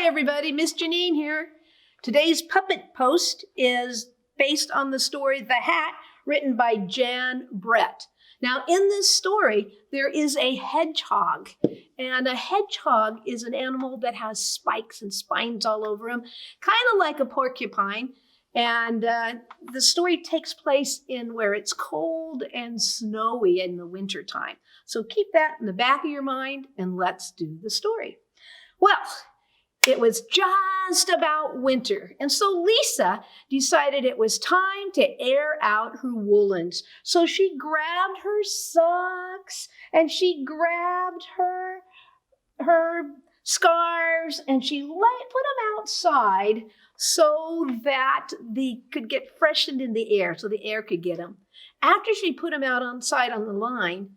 Hi, everybody. Miss Janine here. Today's puppet post is based on the story The Hat, written by Jan Brett. Now, in this story, there is a hedgehog, and a hedgehog is an animal that has spikes and spines all over him, kind of like a porcupine. And the story takes place in where it's cold and snowy in the wintertime. So keep that in the back of your mind, and let's do the story. Well, it was just about winter, and so Lisa decided it was time to air out her woolens. So she grabbed her socks, and she grabbed her scarves, and she put them outside so that they could get freshened in the air, so the air could get them. After she put them out outside on the line,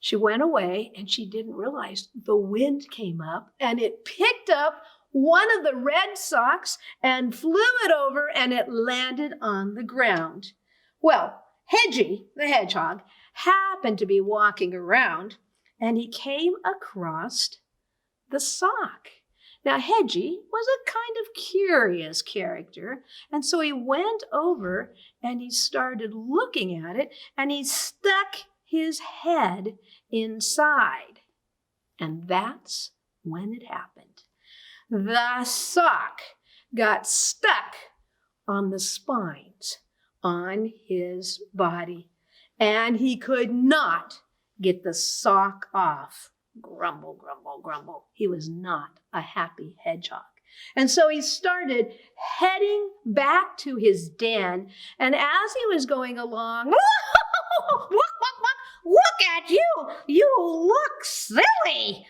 she went away, and she didn't realize the wind came up, and it picked up one of the red socks and flew it over, and it landed on the ground. Well, Hedgie, the hedgehog, happened to be walking around, and he came across the sock. Now, Hedgie was a kind of curious character, and so he went over and he started looking at it, and he stuck his head inside. And that's when it happened. The sock got stuck on the spines on his body, and he could not get the sock off. Grumble, grumble, grumble. He was not a happy hedgehog. And so he started heading back to his den, and as he was going along, look at you! You look silly!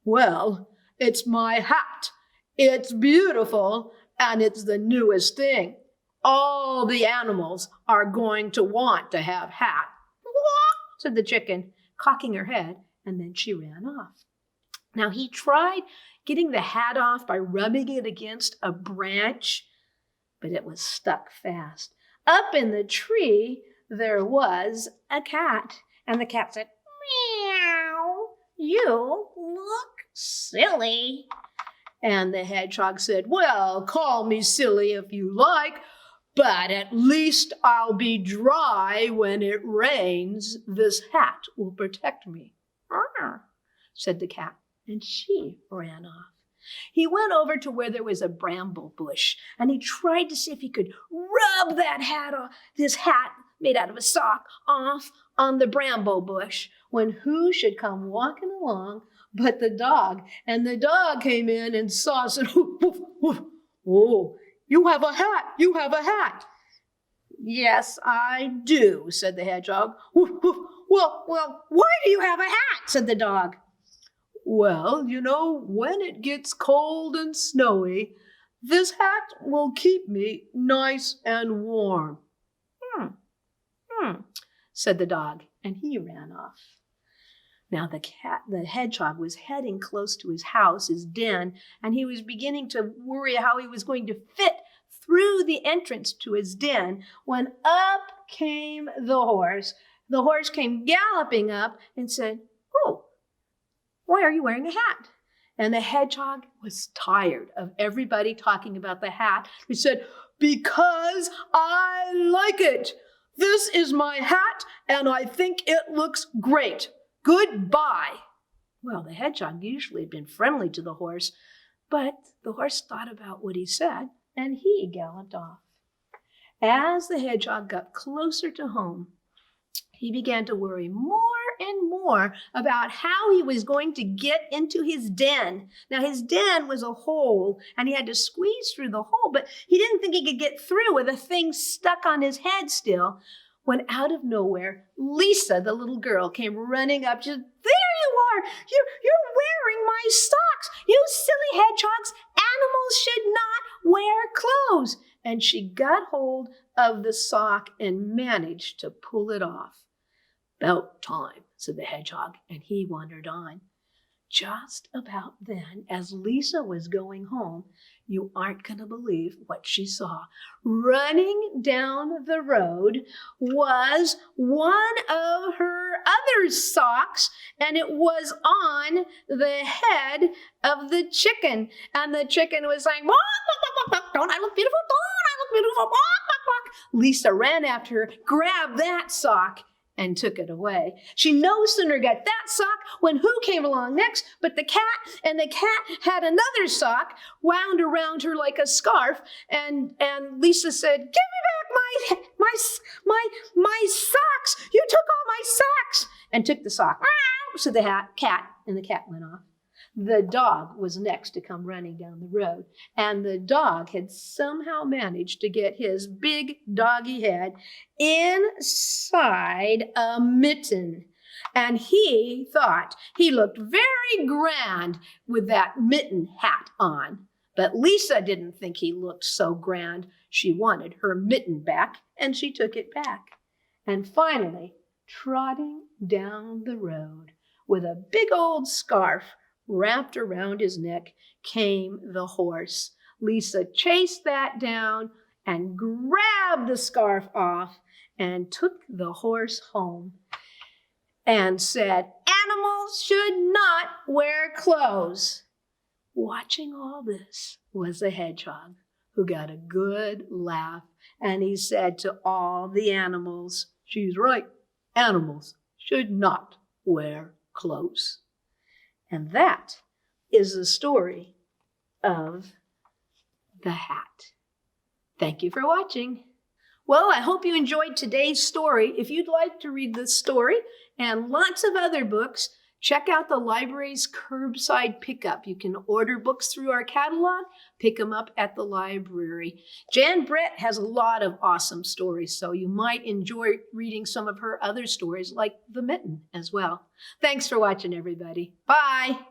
Well, it's my hat. It's beautiful, and it's the newest thing. All the animals are going to want to have hat. What? Said the chicken, cocking her head, and then she ran off. Now, he tried getting the hat off by rubbing it against a branch, but it was stuck fast. Up in the tree, there was a cat, and the cat said, "Meow, you look silly." And the hedgehog said, "Well, call me silly if you like, but at least I'll be dry when it rains. This hat will protect me." "Arr," said the cat, and she ran off. He went over to where there was a bramble bush, and he tried to see if he could rub this hat made out of a sock off on the bramble bush, when who should come walking along but the dog. And the dog came in and saw, said, "Woof, woof. Oh, you have a hat, you have a hat." "Yes, I do," said the hedgehog. "Woof, woof. Well, why do you have a hat?" said the dog. "Well, when it gets cold and snowy, this hat will keep me nice and warm." Said the dog, and he ran off. Now the hedgehog was heading close to his house, his den, and he was beginning to worry how he was going to fit through the entrance to his den, when up came the horse. The horse came galloping up and said, "Oh, why are you wearing a hat?" And the hedgehog was tired of everybody talking about the hat. He said, "Because I like it. This is my hat, and I think it looks great. Goodbye." Well, the hedgehog usually had been friendly to the horse, but the horse thought about what he said, and he galloped off. As the hedgehog got closer to home, he began to worry more and more about how he was going to get into his den. Now, his den was a hole, and he had to squeeze through the hole, but he didn't think he could get through with a thing stuck on his head still, when out of nowhere, Lisa, the little girl, came running up. She said, "There you are! You're wearing my socks! You silly hedgehogs! Animals should not wear clothes!" And she got hold of the sock and managed to pull it off. "About time," said the hedgehog, and he wandered on. just about then, as Lisa was going home, you aren't going to believe what she saw. Running down the road was one of her other socks, and it was on the head of the chicken. And the chicken was saying, "Walk, walk, walk, walk, don't I look beautiful? Don't I look beautiful? Walk, walk, walk." Lisa ran after her, grabbed that sock, and took it away. She no sooner got that sock when who came along next but the cat, and the cat had another sock wound around her like a scarf, and Lisa said, "Give me back my socks! You took all my socks!" and took the sock. So the cat went off. The dog was next to come running down the road, and the dog had somehow managed to get his big doggy head inside a mitten. And he thought he looked very grand with that mitten hat on. But Lisa didn't think he looked so grand. She wanted her mitten back, and she took it back. And finally, trotting down the road with a big old scarf wrapped around his neck, came the horse. Lisa chased that down and grabbed the scarf off and took the horse home and said, "Animals should not wear clothes." Watching all this was a hedgehog who got a good laugh, and he said to all the animals, "She's right, animals should not wear clothes." And that is the story of the hat. Thank you for watching. Well, I hope you enjoyed today's story. If you'd like to read this story and lots of other books, check out the library's curbside pickup. You can order books through our catalog, pick them up at the library. Jan Brett has a lot of awesome stories, so you might enjoy reading some of her other stories like The Mitten as well. Thanks for watching, everybody. Bye.